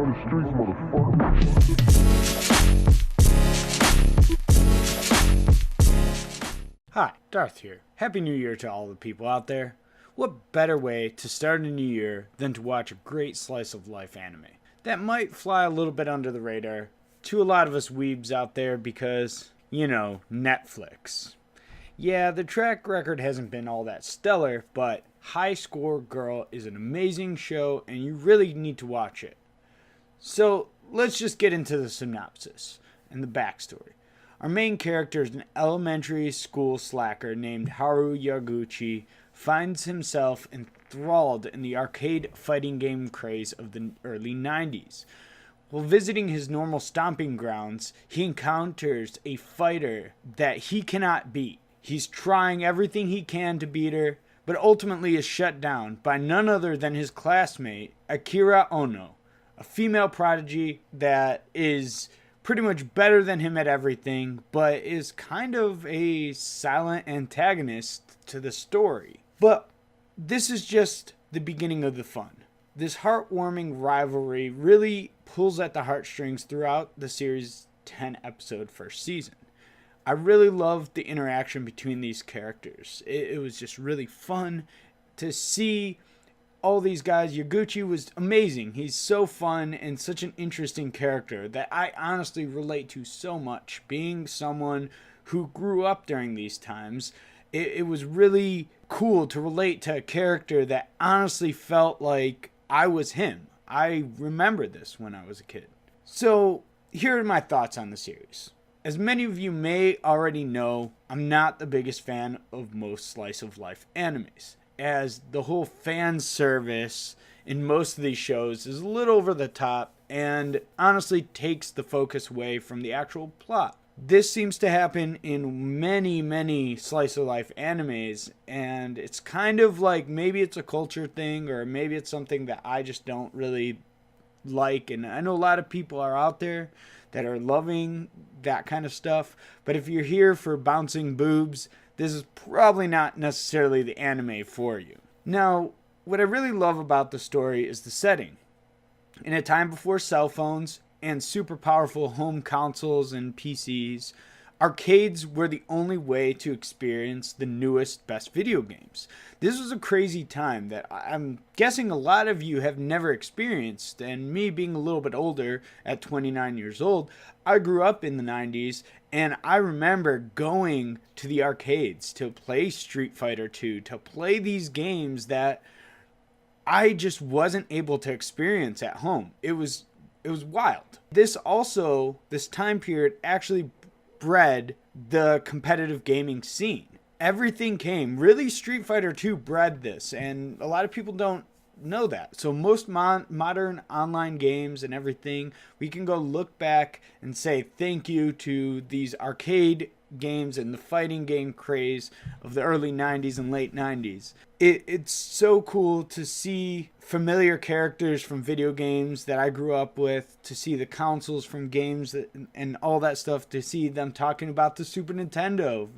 for the streets, motherfucker. Hi, Darth here. Happy New Year to all the people out there. What better way to start a new year than to watch a great slice of life anime that might fly a little bit under the radar to a lot of us weebs out there because, Netflix. Yeah, the track record hasn't been all that stellar, but High Score Girl is an amazing show and you really need to watch it. So let's just get into the synopsis and the backstory. Our main character is an elementary school slacker named Haru Yaguchi, finds himself enthralled in the arcade fighting game craze of the early 90s. While visiting his normal stomping grounds, he encounters a fighter that he cannot beat. He's trying everything he can to beat her, but ultimately is shut down by none other than his classmate, Akira Ono, a female prodigy that is pretty much better than him at everything, but is kind of a silent antagonist to the story. But this is just the beginning of the fun. This heartwarming rivalry really pulls at the heartstrings throughout the series' 10-episode first season. I really loved the interaction between these characters. It was just really fun to see all these guys. Yaguchi was amazing. He's so fun and such an interesting character that I honestly relate to so much. Being someone who grew up during these times, it was really cool to relate to a character that honestly felt like I was him. I remember this when I was a kid. So here are my thoughts on the series. As many of you may already know, I'm not the biggest fan of most slice of life animes, as the whole fan service in most of these shows is a little over the top and honestly takes the focus away from the actual plot. This seems to happen in many slice of life animes, and it's kind of like maybe it's a culture thing or maybe it's something that I just don't really like, and I know a lot of people are out there that are loving that kind of stuff, but if you're here for bouncing boobs, this is probably not necessarily the anime for you. Now, what I really love about the story is the setting. In a time before cell phones and super powerful home consoles and PCs, arcades were the only way to experience the newest, best video games. This was a crazy time that I'm guessing a lot of you have never experienced, and me being a little bit older at 29 years old, I grew up in the 90s, and I remember going to the arcades to play Street Fighter 2, to play these games that I just wasn't able to experience at home. It was wild. This time period actually bred the competitive gaming scene. Everything came. Really, Street Fighter 2 bred this, and a lot of people don't know that. So most modern online games and everything, we can go look back and say thank you to these arcade games and the fighting game craze of the early 90s and late 90s. It's so cool to see familiar characters from video games that I grew up with, to see the consoles from games and all that stuff, to see them talking about the Super Nintendo,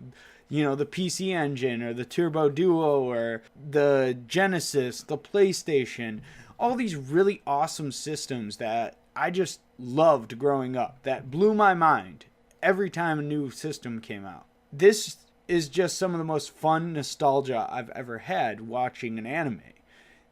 the PC Engine or the Turbo Duo or the Genesis, the PlayStation, all these really awesome systems that I just loved growing up, that blew my mind every time a new system came out. This is just some of the most fun nostalgia I've ever had watching an anime.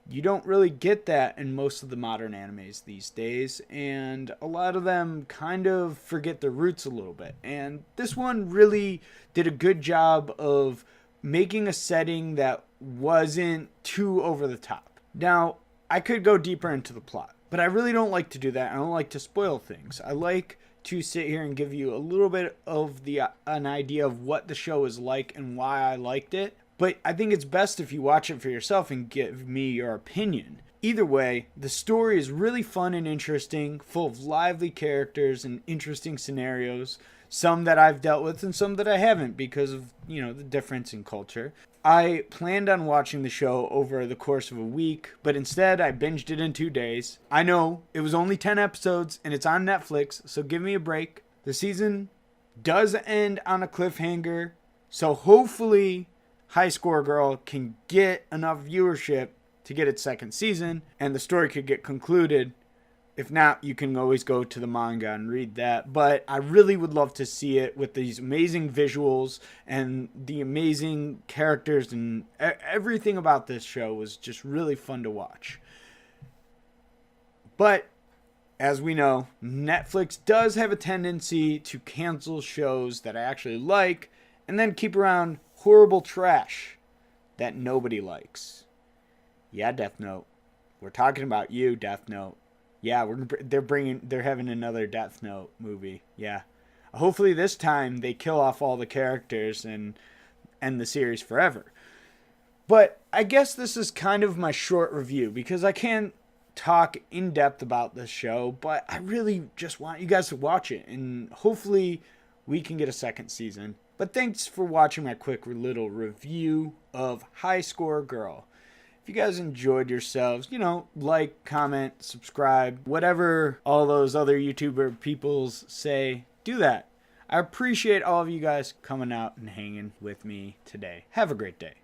You don't really get that in most of the modern animes these days, and a lot of them kind of forget their roots a little bit. And this one really did a good job of making a setting that wasn't too over the top. Now, I could go deeper into the plot, but I really don't like to do that. I don't like to spoil things. I like to sit here and give you a little bit of an idea of what the show is like and why I liked it. But I think it's best if you watch it for yourself and give me your opinion. Either way, the story is really fun and interesting, full of lively characters and interesting scenarios. Some that I've dealt with and some that I haven't because of, the difference in culture. I planned on watching the show over the course of a week, but instead I binged it in 2 days. I know it was only 10 episodes and it's on Netflix, so give me a break. The season does end on a cliffhanger, so hopefully High Score Girl can get enough viewership to get its second season and the story could get concluded If not, you can always go to the manga and read that. But I really would love to see it with these amazing visuals and the amazing characters, and everything about this show was just really fun to watch. But as we know, Netflix does have a tendency to cancel shows that I actually like and then keep around horrible trash that nobody likes. Yeah, Death Note. We're talking about you, Death Note. Yeah, they're having another Death Note movie. Yeah. Hopefully this time they kill off all the characters and end the series forever. But I guess this is kind of my short review because I can't talk in depth about this show, but I really just want you guys to watch it, and hopefully we can get a second season. But thanks for watching my quick little review of High Score Girl. If you guys enjoyed yourselves, like, comment, subscribe, whatever all those other YouTuber peoples say, do that. I appreciate all of you guys coming out and hanging with me today. Have a great day.